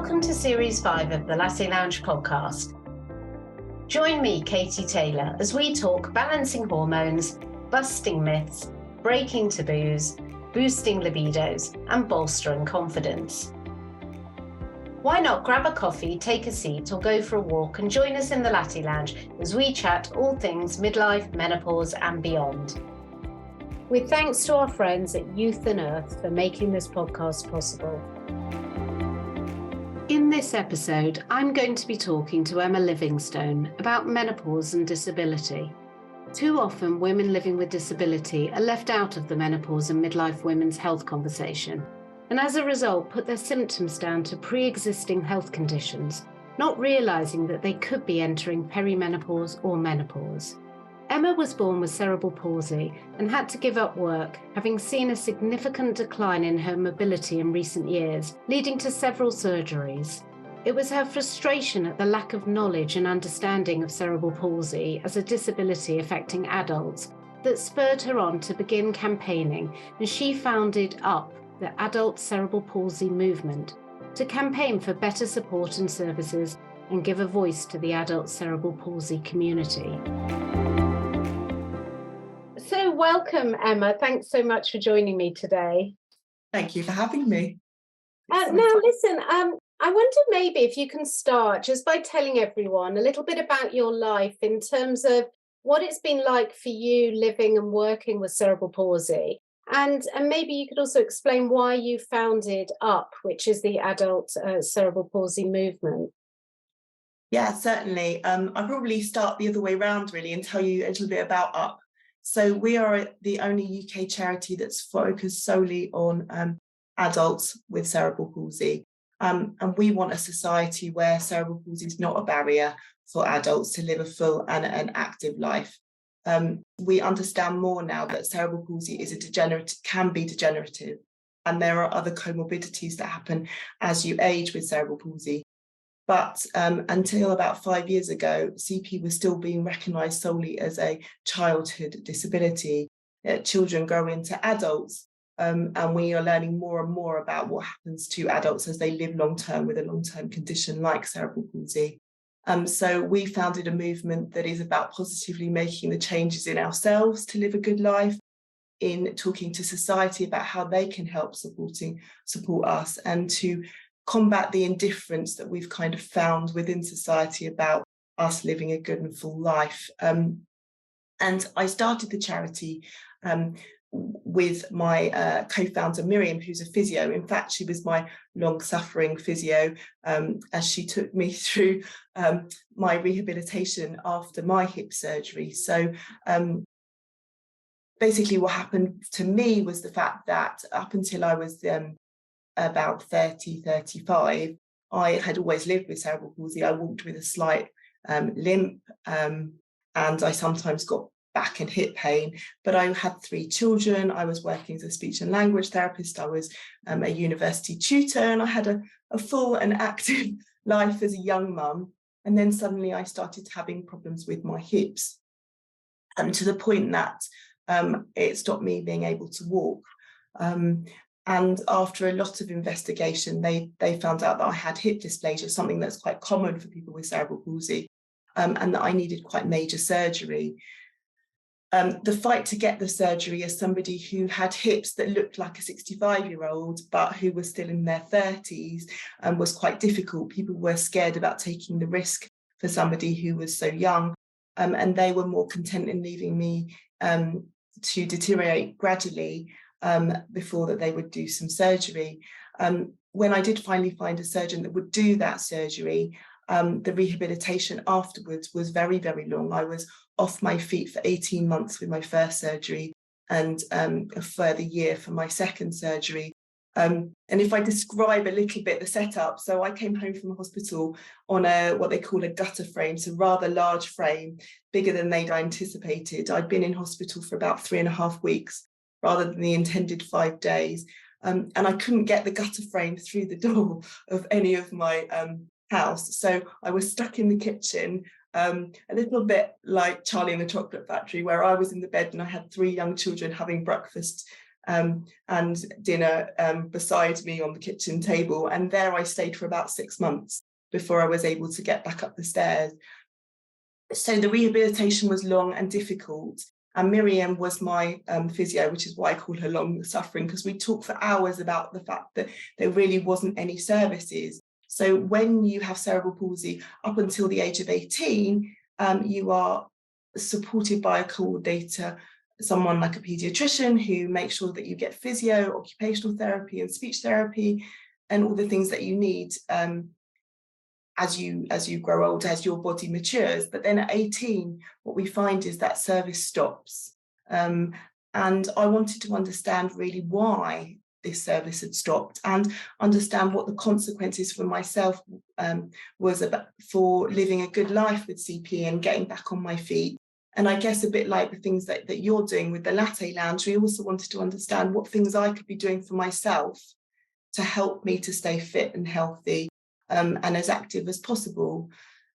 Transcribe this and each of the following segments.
Welcome to Series 5 of the Lassie Lounge podcast. Join me, Katie Taylor, as we talk balancing hormones, busting myths, breaking taboos, boosting libidos, and bolstering confidence. Why not grab a coffee, take a seat, or go for a walk and join us in the Lassie Lounge as we chat all things midlife, menopause, and beyond. With thanks to our friends at Youth and Earth for making this podcast possible. In this episode, I'm going to be talking to Emma Livingstone about menopause and disability. Too often, women living with disability are left out of the menopause and midlife women's health conversation, and as a result put their symptoms down to pre-existing health conditions, not realising that they could be entering perimenopause or menopause. Emma was born with cerebral palsy and had to give up work, having seen a significant decline in her mobility in recent years, leading to several surgeries. It was her frustration at the lack of knowledge and understanding of cerebral palsy as a disability affecting adults that spurred her on to begin campaigning, and she founded UP, the Adult Cerebral Palsy Movement, to campaign for better support and services and give a voice to the adult cerebral palsy community. So welcome, Emma. Thanks so much for joining me today. Thank you for having me. Now, listen, I wonder maybe if you can start just by telling everyone a little bit about your life in terms of what it's been like for you living and working with cerebral palsy. And maybe you could also explain why you founded UP, which is the Adult Cerebral Palsy Movement. Yeah, certainly. I'll probably start the other way around, really, and tell you a little bit about UP. So we are the only UK charity that's focused solely on adults with cerebral palsy. And we want a society where cerebral palsy is not a barrier for adults to live a full and an active life. We understand more now that cerebral palsy is can be degenerative, and there are other comorbidities that happen as you age with cerebral palsy. But until about 5 years ago, CP was still being recognised solely as a childhood disability. Children grow into adults, and we are learning more and more about what happens to adults as they live long-term with a long-term condition like cerebral palsy. So we founded a movement that is about positively making the changes in ourselves to live a good life, in talking to society about how they can help support us, and to combat the indifference that we've kind of found within society about us living a good and full life. And I started the charity with my co-founder Miriam, who's a physio. In fact, she was my long-suffering physio as she took me through my rehabilitation after my hip surgery. So basically what happened to me was the fact that up until I was about 35, I had always lived with cerebral palsy. I walked with a slight limp, and I sometimes got back and hip pain, but I had 3 children. I was working as a speech and language therapist. I was a university tutor, and I had a full and active life as a young mum. And then suddenly I started having problems with my hips, to the point that it stopped me being able to walk. And after a lot of investigation, they found out that I had hip dysplasia, something that's quite common for people with cerebral palsy, and that I needed quite major surgery. The fight to get the surgery as somebody who had hips that looked like a 65-year-old, but who was still in their 30s, was quite difficult. People were scared about taking the risk for somebody who was so young, and they were more content in leaving me to deteriorate gradually before that they would do some surgery. When I did finally find a surgeon that would do that surgery, the rehabilitation afterwards was very, very long. I was off my feet for 18 months with my first surgery, and a further year for my second surgery. And if I describe a little bit the setup, so I came home from the hospital on what they call a gutter frame, so rather large frame, bigger than they'd anticipated. I'd been in hospital for about 3.5 weeks, rather than the intended 5 days. And I couldn't get the gutter frame through the door of any of my house. So I was stuck in the kitchen, a little bit like Charlie and the Chocolate Factory, where I was in the bed and I had 3 young children having breakfast and dinner beside me on the kitchen table. And there I stayed for about 6 months before I was able to get back up the stairs. So the rehabilitation was long and difficult. And Miriam was my physio, which is why I call her long suffering, because we talked for hours about the fact that there really wasn't any services. So when you have cerebral palsy up until the age of 18, you are supported by a coordinator, someone like a paediatrician who makes sure that you get physio, occupational therapy and speech therapy and all the things that you need as you grow older, as your body matures. But then at 18, what we find is that service stops. And I wanted to understand really why this service had stopped and understand what the consequences for myself was about for living a good life with CP and getting back on my feet. And I guess a bit like the things that you're doing with the Latte Lounge, we also wanted to understand what things I could be doing for myself to help me to stay fit and healthy and as active as possible.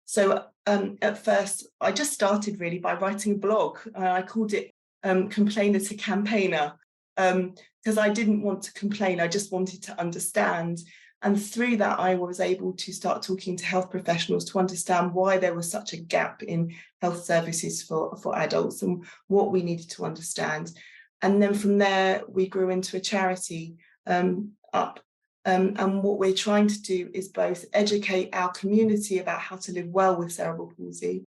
So at first, I just started really by writing a blog. I called it Complainer to Campaigner, because I didn't want to complain, I just wanted to understand. And through that, I was able to start talking to health professionals to understand why there was such a gap in health services for adults and what we needed to understand. And then from there, we grew into a charity up. And what we're trying to do is both educate our community about how to live well with cerebral palsy,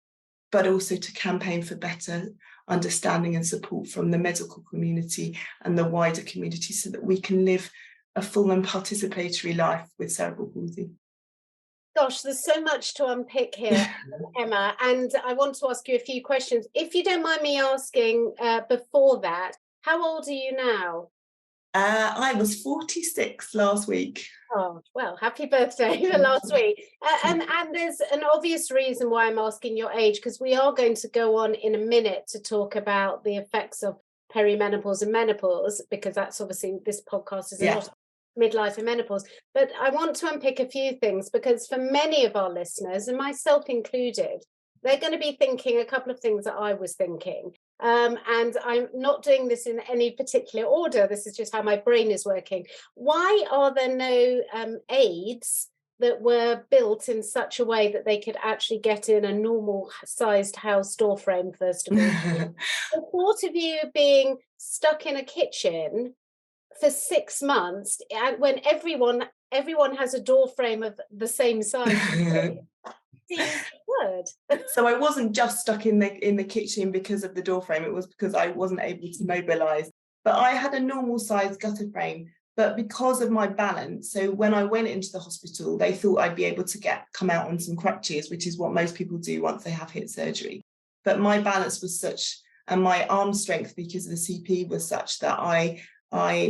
but also to campaign for better understanding and support from the medical community and the wider community so that we can live a full and participatory life with cerebral palsy. Gosh, there's so much to unpick here, Emma, and I want to ask you a few questions. If you don't mind me asking before that, how old are you now? I was 46 last week. Oh, well, happy birthday for last week. And there's an obvious reason why I'm asking your age, because we are going to go on in a minute to talk about the effects of perimenopause and menopause, because that's obviously, this podcast is a lot of midlife and menopause. But I want to unpick a few things, because for many of our listeners, and myself included, they're going to be thinking a couple of things that I was thinking. And I'm not doing this in any particular order. This is just how my brain is working. Why are there no aids that were built in such a way that they could actually get in a normal sized house door frame, first of all? The thought of you being stuck in a kitchen for 6 months when everyone has a door frame of the same size. So I wasn't just stuck in the kitchen because of the door frame. It was because I wasn't able to mobilize. But I had a normal size gutter frame. But because of my balance, so when I went into the hospital, they thought I'd be able to come out on some crutches, which is what most people do once they have hip surgery. But my balance was such, and my arm strength because of the CP was such that I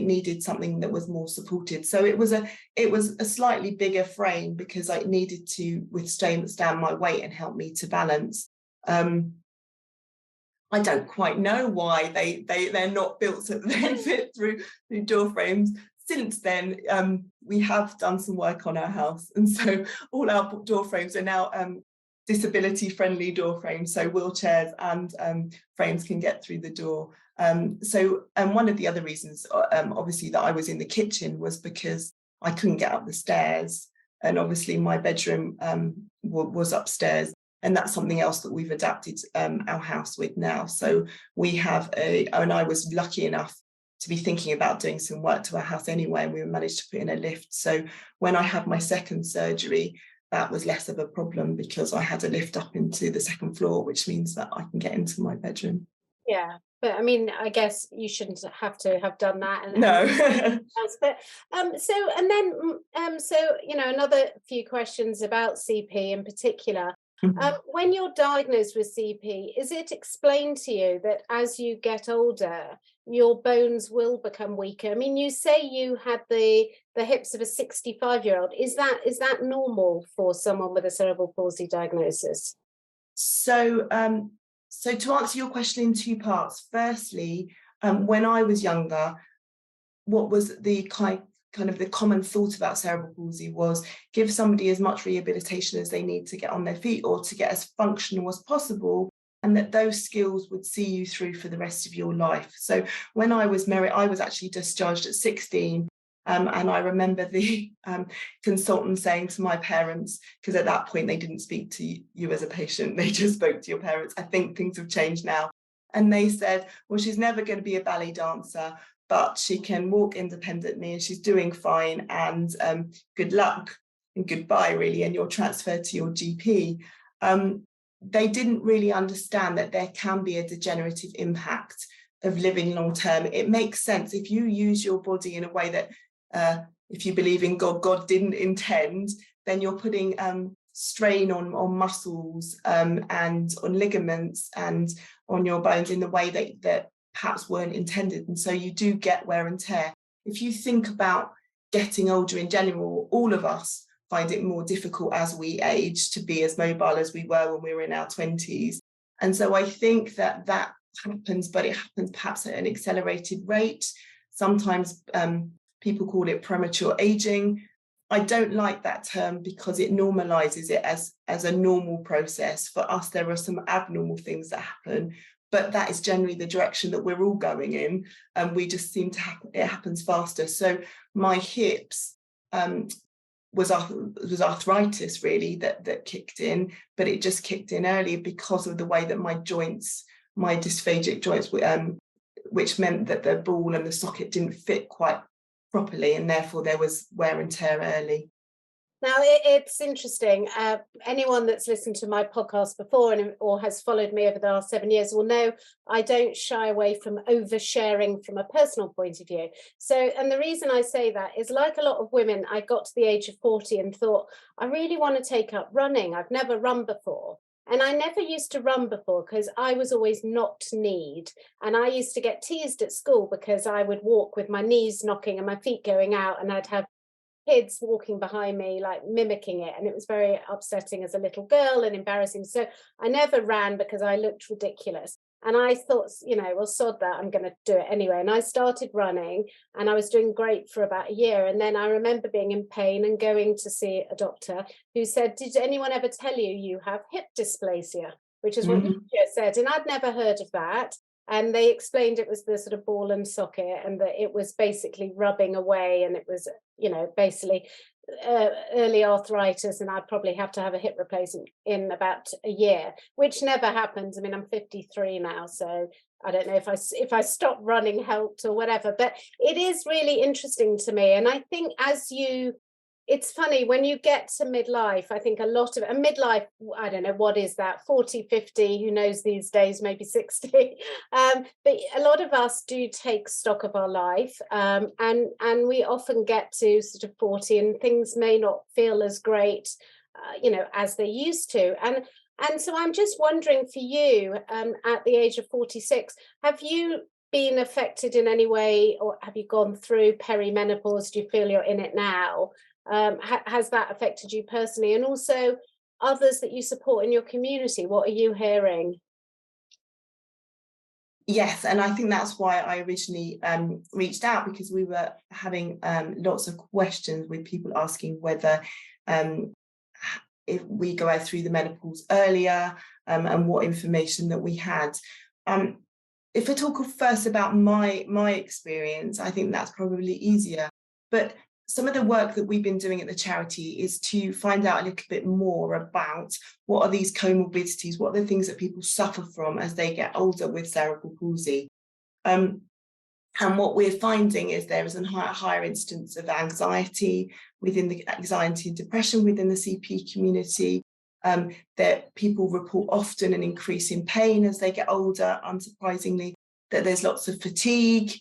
needed something that was more supported. So it was a slightly bigger frame because I needed to withstand my weight and help me to balance. I don't quite know why they're not built so that they fit through door frames. Since then, we have done some work on our house, and so all our door frames are now disability-friendly door frames, so wheelchairs and frames can get through the door. So one of the other reasons, obviously, that I was in the kitchen was because I couldn't get up the stairs, and obviously my bedroom was upstairs, and that's something else that we've adapted our house with now. So we have and I was lucky enough to be thinking about doing some work to our house anyway, and we managed to put in a lift. So when I had my second surgery, that was less of a problem because I had a lift up into the second floor, which means that I can get into my bedroom. Yeah, but I mean, I guess you shouldn't have to have done that. No. But so another few questions about CP in particular. When you're diagnosed with CP, is it explained to you that as you get older, your bones will become weaker? I mean, you say you had the hips of a 65-year-old. Is that normal for someone with a cerebral palsy diagnosis? So to answer your question in two parts. Firstly, when I was younger, what was the kind of the common thought about cerebral palsy was give somebody as much rehabilitation as they need to get on their feet or to get as functional as possible, and that those skills would see you through for the rest of your life. So when I was married, I was actually discharged at 16. And I remember the consultant saying to my parents, because at that point they didn't speak to you as a patient, they just spoke to your parents. I think things have changed now. And they said, well, she's never going to be a ballet dancer, but she can walk independently and she's doing fine, and good luck and goodbye, really, and you're transferred to your GP. They didn't really understand that there can be a degenerative impact of living long term. It makes sense if you use your body in a way that, if you believe in God, God didn't intend, then you're putting strain on muscles and on ligaments and on your bones in the way that perhaps weren't intended. And so you do get wear and tear. If you think about getting older in general, all of us find it more difficult as we age to be as mobile as we were when we were in our 20s. And so I think that happens, but it happens perhaps at an accelerated rate. Sometimes people call it premature aging. I don't like that term because it normalizes it as a normal process. For us, there are some abnormal things that happen, but that is generally the direction that we're all going in, and we just seem to happen, it happens faster. So my hips was arthritis really that kicked in, but it just kicked in early because of the way that my joints, my dysphagic joints, which meant that the ball and the socket didn't fit quite properly, and therefore there was wear and tear early. Now, it's interesting. Anyone that's listened to my podcast before or has followed me over the last 7 years will know I don't shy away from oversharing from a personal point of view. So, and the reason I say that is, like a lot of women, I got to the age of 40 and thought, I really want to take up running. I've never run before. And I never used to run before because I was always knock-kneed. And I used to get teased at school because I would walk with my knees knocking and my feet going out, and I'd have kids walking behind me, like mimicking it. And it was very upsetting as a little girl and embarrassing. So I never ran because I looked ridiculous. And I thought, well, sod that, I'm going to do it anyway. And I started running, and I was doing great for about a year. And then I remember being in pain and going to see a doctor who said, did anyone ever tell you have hip dysplasia? Which is what you just said. And I'd never heard of that. And they explained it was the sort of ball and socket, and that it was basically rubbing away, and it was, basically early arthritis, and I'd probably have to have a hip replacement in about a year, which never happens. I mean, I'm 53 now, so I don't know if I stopped running helped or whatever, but it is really interesting to me. And I think it's funny when you get to midlife, I think a lot of midlife, I don't know, what is that, 40, 50, who knows these days, maybe 60. But a lot of us do take stock of our life, and we often get to sort of 40 and things may not feel as great, as they used to. And so I'm just wondering for you, at the age of 46, have you been affected in any way, or have you gone through perimenopause? Do you feel you're in it now? Has that affected you personally, and also others that you support in your community? What are you hearing? Yes, and I think that's why I originally reached out, because we were having lots of questions with people asking whether if we go out through the menopause earlier, and what information that we had. If I talk first about my experience, I think that's probably easier. But some of the work that we've been doing at the charity is to find out a little bit more about what are these comorbidities, what are the things that people suffer from as they get older with cerebral palsy. And what we're finding is there is a higher instance of anxiety and depression within the CP community. That people report often an increase in pain as they get older, unsurprisingly, that there's lots of fatigue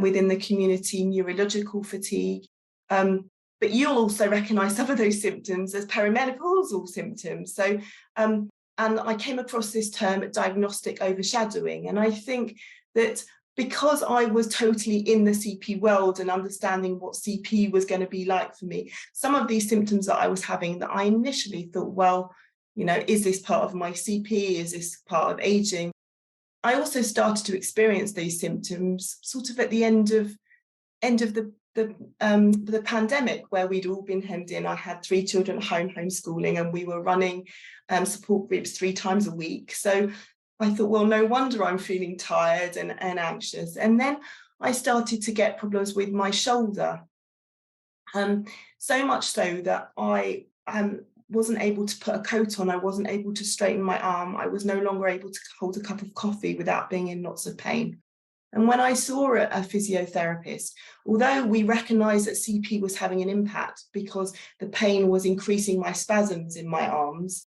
within the community, neurological fatigue. But you'll also recognise some of those symptoms as perimenopausal symptoms. So, and I came across this term, diagnostic overshadowing. And I think that because I was totally in the CP world and understanding what CP was going to be like for me, some of these symptoms that I was having that I initially thought, well, is this part of my CP? Is this part of aging? I also started to experience these symptoms sort of at the end of the pandemic, where we'd all been hemmed in. I had 3 children at home, homeschooling, and we were running support groups 3 times a week. So I thought, well, no wonder I'm feeling tired and anxious. And then I started to get problems with my shoulder. So much so that I wasn't able to put a coat on. I wasn't able to straighten my arm. I was no longer able to hold a cup of coffee without being in lots of pain. And when I saw a physiotherapist, although we recognised that CP was having an impact because the pain was increasing my spasms in my arms,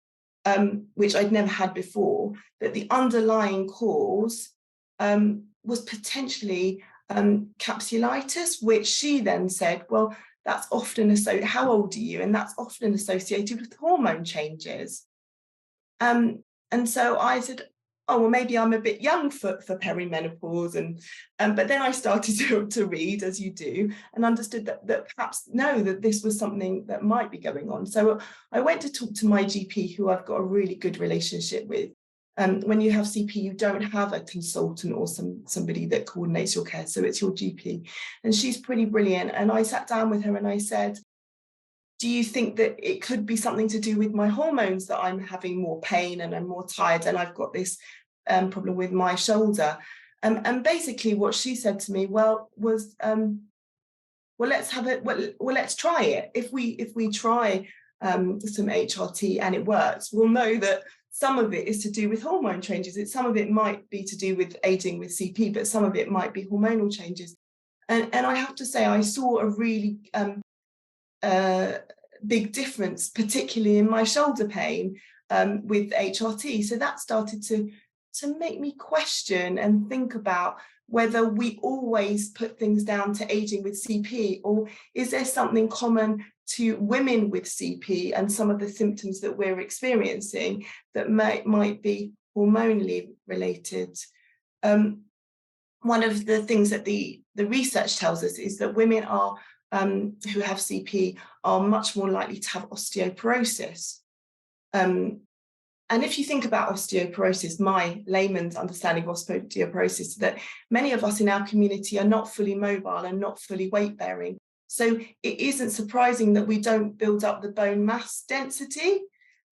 which I'd never had before, that the underlying cause was potentially capsulitis, which she then said, well, that's often how old are you? And that's often associated with hormone changes. And so I said, oh, well, maybe I'm a bit young for perimenopause. But then I started to read, as you do, and understood that perhaps, no, that this was something that might be going on. So I went to talk to my GP, who I've got a really good relationship with. When you have CP, you don't have a consultant or somebody that coordinates your care. So it's your GP. And she's pretty brilliant. And I sat down with her and I said, do you think that it could be something to do with my hormones, that I'm having more pain and I'm more tired and I've got this problem with my shoulder? And basically what she said to me, was, well, let's have it. Well, let's try it. If we try some HRT and it works, we'll know that some of it is to do with hormone changes. Some of it might be to do with aging with CP, but some of it might be hormonal changes. And I have to say, I saw a really big difference, particularly in my shoulder pain with HRT. So that started to make me question and think about whether we always put things down to aging with CP, or is there something common to women with CP and some of the symptoms that we're experiencing that might be hormonally related. One of the things that the research tells us is that women are who have CP are much more likely to have osteoporosis. And if you think about osteoporosis, my layman's understanding of osteoporosis is that many of us in our community are not fully mobile and not fully weight-bearing. So it isn't surprising that we don't build up the bone mass density.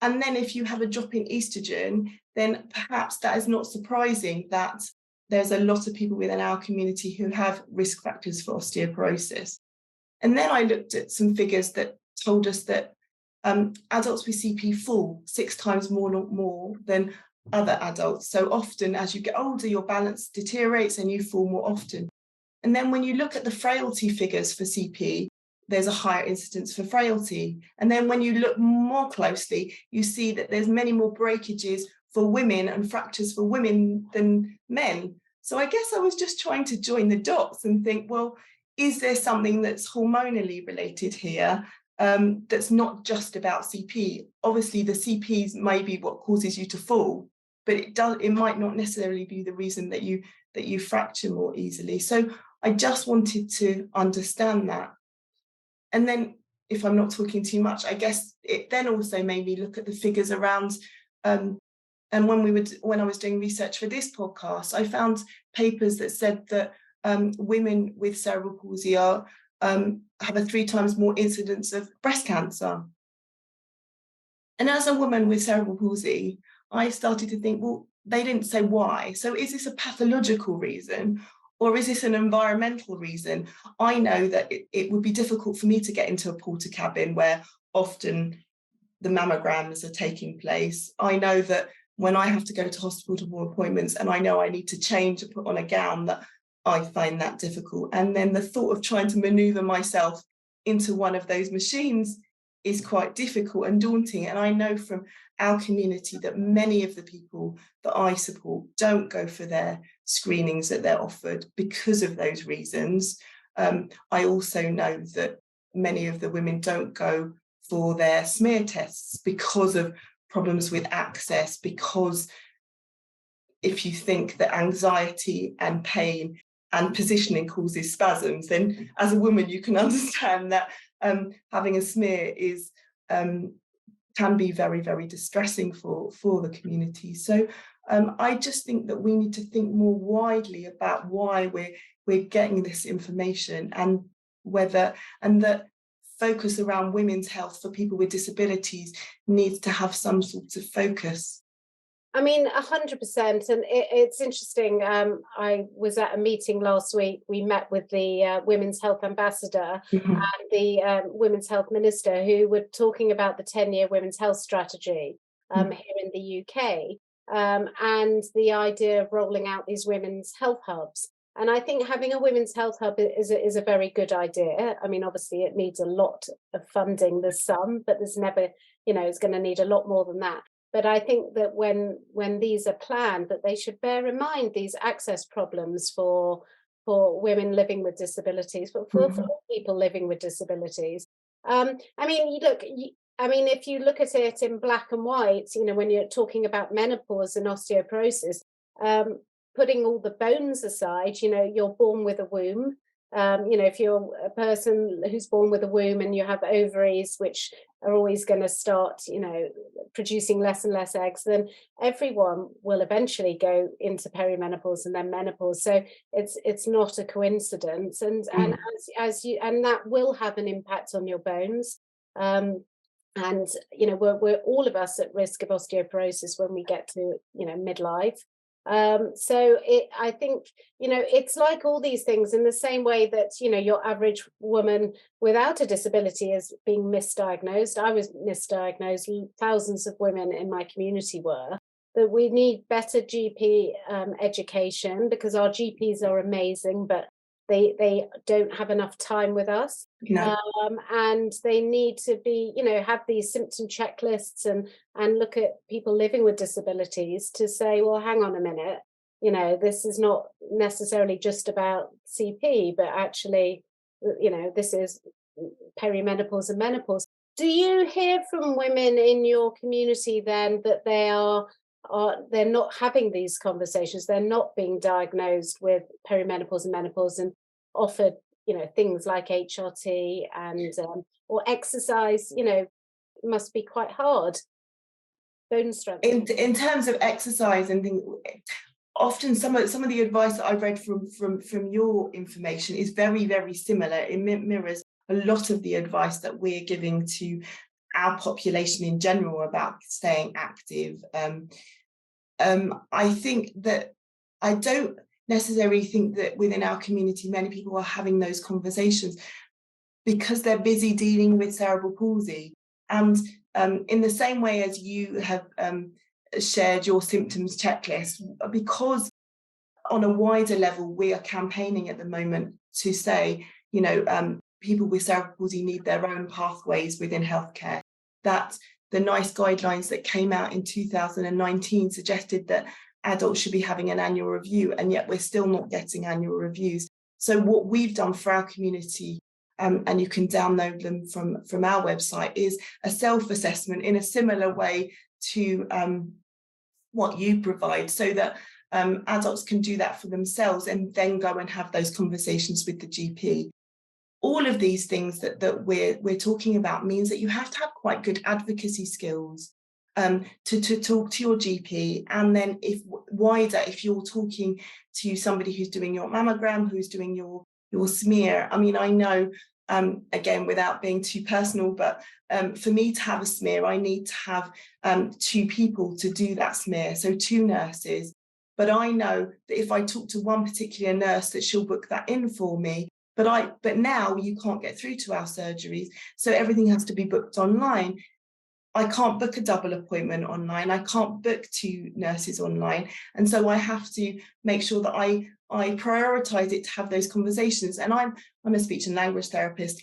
And then if you have a drop in estrogen, then perhaps that is not surprising that there's a lot of people within our community who have risk factors for osteoporosis. And then I looked at some figures that told us that adults with CP fall 6 times more than other adults. So often as you get older, your balance deteriorates and you fall more often. And then when you look at the frailty figures for CP, there's a higher incidence for frailty. And then when you look more closely, you see that there's many more breakages for women and fractures for women than men. So I guess I was just trying to join the dots and think, well, is there something that's hormonally related here that's not just about CP? Obviously, the CPs may be what causes you to fall, but it might not necessarily be the reason that you fracture more easily. So I just wanted to understand that. And then, if I'm not talking too much, I guess it then also made me look at the figures around. And when I was doing research for this podcast, I found papers that said that women with cerebral palsy have a 3 times more incidence of breast cancer. And as a woman with cerebral palsy, I started to think, well, they didn't say why. So is this a pathological reason, or is this an environmental reason? I know that it would be difficult for me to get into a porter cabin where often the mammograms are taking place. I know that when I have to go to hospital for appointments and I know I need to change and put on a gown, that I find that difficult. And then the thought of trying to maneuver myself into one of those machines is quite difficult and daunting. And I know from our community that many of the people that I support don't go for their screenings that they're offered because of those reasons. I also know that many of the women don't go for their smear tests because of problems with access, because if you think that anxiety and pain and positioning causes spasms, then as a woman you can understand that having a smear is can be very, very distressing for the community. So I just think that we need to think more widely about why we're getting this information, and that focus around women's health for people with disabilities needs to have some sort of focus. I mean, 100%. And it's interesting. I was at a meeting last week. We met with the Women's Health Ambassador Mhm. and the Women's Health Minister, who were talking about the 10-year Women's Health Strategy here in the UK, and the idea of rolling out these women's health hubs. And I think having a women's health hub is a very good idea. I mean, obviously, it needs a lot of funding. There's some, but there's never, it's going to need a lot more than that. But I think that when these are planned, that they should bear in mind these access problems for women living with disabilities, but for Mhm. all people living with disabilities. I mean, I mean, if you look at it in black and white, when you're talking about menopause and osteoporosis, um, putting all the bones aside, you're born with a womb. If you're a person who's born with a womb and you have ovaries, which are always going to start, producing less and less eggs, then everyone will eventually go into perimenopause and then menopause. So it's not a coincidence, and Mm. as you and that will have an impact on your bones. And we're all of us at risk of osteoporosis when we get to midlife. So I think it's like all these things, in the same way that your average woman without a disability is being misdiagnosed. I was misdiagnosed. Thousands of women in my community were. That we need better GP education, because our GPs are amazing, but they don't have enough time with us. No. And they need to be, have these symptom checklists and look at people living with disabilities to say, well, hang on a minute, this is not necessarily just about CP, but actually, this is perimenopause and menopause. Do you hear from women in your community then that they're not having these conversations? They're not being diagnosed with perimenopause and menopause and offered, things like HRT and or exercise, must be quite hard. Bone strengthening. In terms of exercise and things, often some of the advice that I read from your information is very, very similar. It mirrors a lot of the advice that we're giving to our population in general about staying active. I think that I don't necessarily think that within our community many people are having those conversations because they're busy dealing with cerebral palsy. And in the same way as you have shared your symptoms checklist, because on a wider level, we are campaigning at the moment to say, people with cerebral palsy need their own pathways within healthcare. That the NICE guidelines that came out in 2019 suggested that adults should be having an annual review, and yet we're still not getting annual reviews. So what we've done for our community, and you can download them from our website, is a self-assessment in a similar way to what you provide, so that adults can do that for themselves and then go and have those conversations with the GP. All of these things that we're talking about means that you have to have quite good advocacy skills to talk to your GP, and then if you're talking to somebody who's doing your mammogram, who's doing your smear. I mean, I know, again, without being too personal, but for me to have a smear, I need to have 2 people to do that smear, so 2 nurses. But I know that if I talk to one particular nurse, that she'll book that in for me. But now you can't get through to our surgeries, so everything has to be booked online. I can't book a double appointment online. I can't book 2 nurses online. And so I have to make sure that I prioritize it to have those conversations. And I'm a speech and language therapist.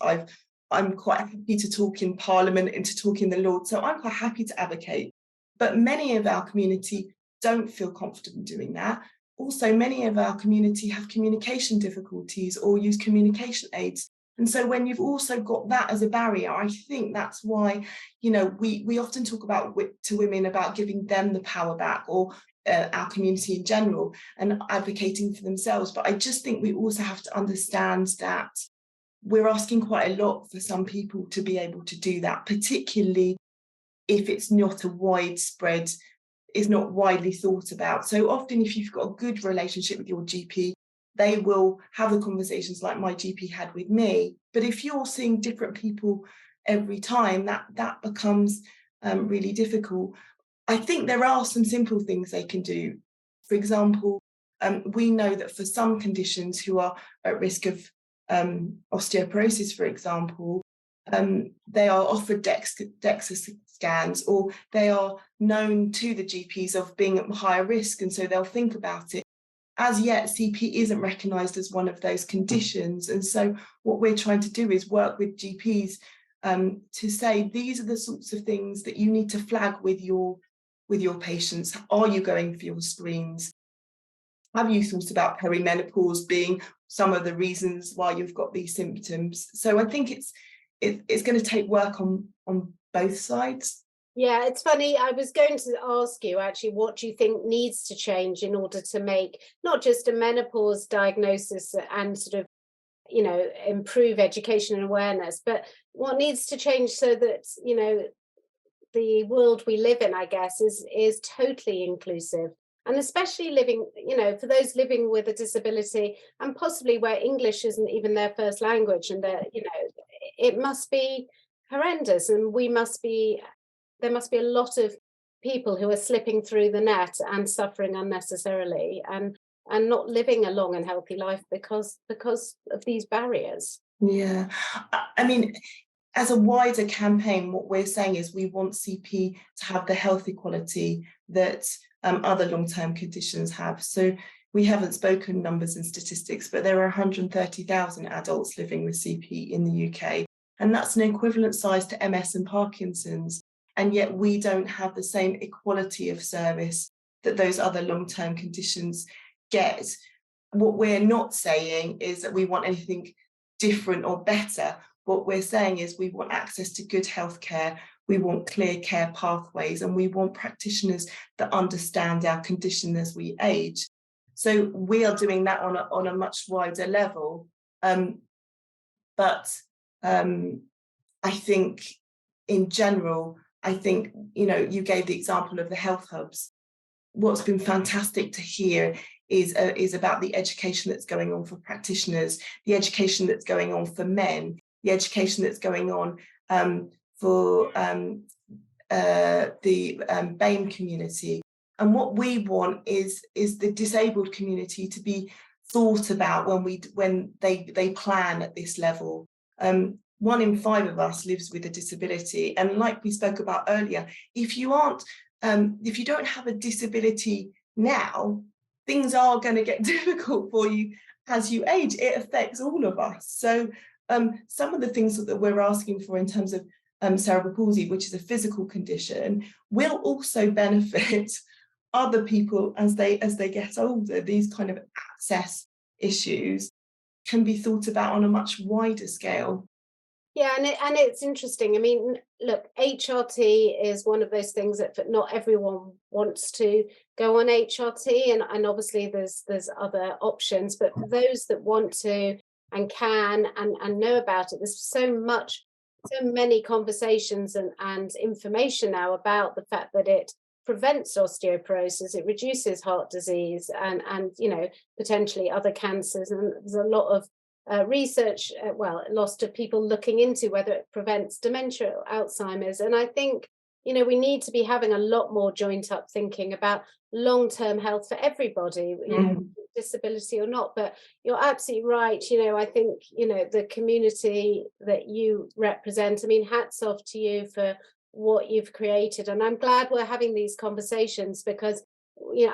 I'm quite happy to talk in Parliament and to talk in the Lords. So I'm quite happy to advocate. But many of our community don't feel confident doing that. Also, many of our community have communication difficulties or use communication aids. And so when you've also got that as a barrier, I think that's why, we often talk to women about giving them the power back, or our community in general, and advocating for themselves. But I just think we also have to understand that we're asking quite a lot for some people to be able to do that, particularly if it's not not widely thought about. So often, if you've got a good relationship with your GP, they will have the conversations like my GP had with me. But if you're seeing different people every time, that becomes really difficult. I think there are some simple things they can do. For example, we know that for some conditions who are at risk of osteoporosis, for example, they are offered DEXA scans, or they are known to the GPs of being at higher risk, and so they'll think about it. As yet, CP isn't recognised as one of those conditions, and so what we're trying to do is work with GPs to say these are the sorts of things that you need to flag with your patients. Are you going for your screens? Have you thought about perimenopause being some of the reasons why you've got these symptoms? So I think it's going to take work on both sides. Yeah, it's funny. I was going to ask you actually, what do you think needs to change in order to make not just a menopause diagnosis and sort of, improve education and awareness, but what needs to change so that, the world we live in, I guess, is totally inclusive. And especially living, for those living with a disability and possibly where English isn't even their first language, and that, it must be horrendous, and there must be a lot of people who are slipping through the net and suffering unnecessarily and not living a long and healthy life because of these barriers. Yeah, I mean, as a wider campaign, what we're saying is we want CP to have the health equality that other long-term conditions have. So we haven't spoken numbers and statistics, but there are 130,000 adults living with CP in the UK, and that's an equivalent size to MS and Parkinson's. And yet we don't have the same equality of service that those other long-term conditions get. What we're not saying is that we want anything different or better. What we're saying is we want access to good healthcare, we want clear care pathways, and we want practitioners that understand our condition as we age. So we are doing that on a much wider level. But I think in general, you gave the example of the health hubs. What's been fantastic to hear is about the education that's going on for practitioners, the education that's going on for men, the education that's going on for the BAME community. And what we want is the disabled community to be thought about when they plan at this level. 1 in 5 of us lives with a disability, and like we spoke about earlier, if you don't have a disability now, things are going to get difficult for you as you age. It affects all of us. So some of the things that we're asking for in terms of cerebral palsy, which is a physical condition, will also benefit other people as they get older. These kind of access issues can be thought about on a much wider scale. Yeah, and it's interesting. I mean, look, HRT is one of those things that not everyone wants to go on HRT, and obviously there's other options, but for those that want to and can and know about it, there's so many conversations and information now about the fact that it prevents osteoporosis, it reduces heart disease and potentially other cancers, and there's a lot of research, lots of people looking into whether it prevents dementia or Alzheimer's. And I think, we need to be having a lot more joint up thinking about long-term health for everybody, disability or not. But you're absolutely right. I think, the community that you represent, hats off to you for what you've created. And I'm glad we're having these conversations because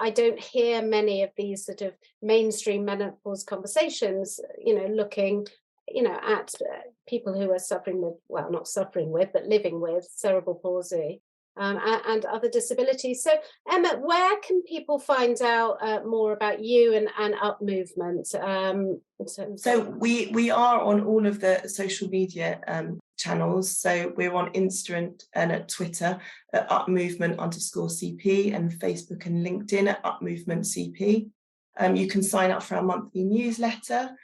I don't hear many of these sort of mainstream menopause conversations, looking, at people who are suffering with, not suffering with, but living with cerebral palsy and other disabilities. So, Emma, where can people find out more about you and Up Movement? So we are on all of the social media channels. So we're on Insta and at Twitter at @upmovement_CP, and Facebook and LinkedIn at @upmovementCP. You can sign up for our monthly newsletter.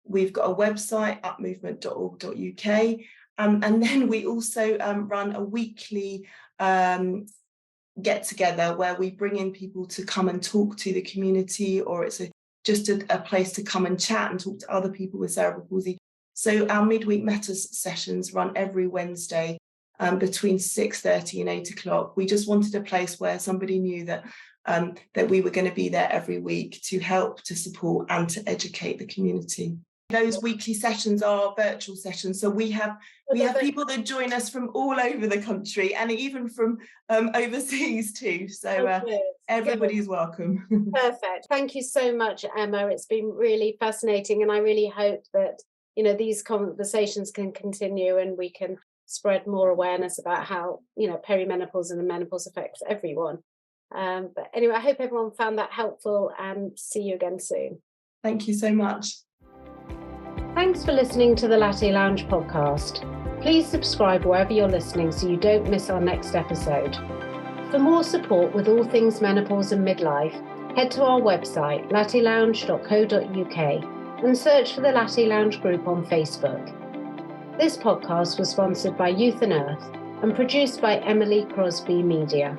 We've got a website, upmovement.org.uk. And then we also run a weekly get together where we bring in people to come and talk to the community, or it's just a place to come and chat and talk to other people with cerebral palsy. So our midweek matters sessions run every Wednesday between 6:30 and 8 o'clock. We just wanted a place where somebody knew that that we were going to be there every week to help, to support and to educate the community. Those weekly sessions are virtual sessions, so we have people that join us from all over the country and even from overseas too, so everybody's welcome. Perfect. Thank you so much, Emma. It's been really fascinating, and I really hope that these conversations can continue and we can spread more awareness about how perimenopause and the menopause affects everyone. But anyway, I hope everyone found that helpful, and see you again soon. Thank you so much. Thanks for listening to the Latte Lounge podcast. Please subscribe wherever you're listening so you don't miss our next episode. For more support with all things menopause and midlife, head to our website lattelounge.co.uk and search for the Latte Lounge group on Facebook. This podcast was sponsored by Youth and Earth and produced by Emily Crosby Media.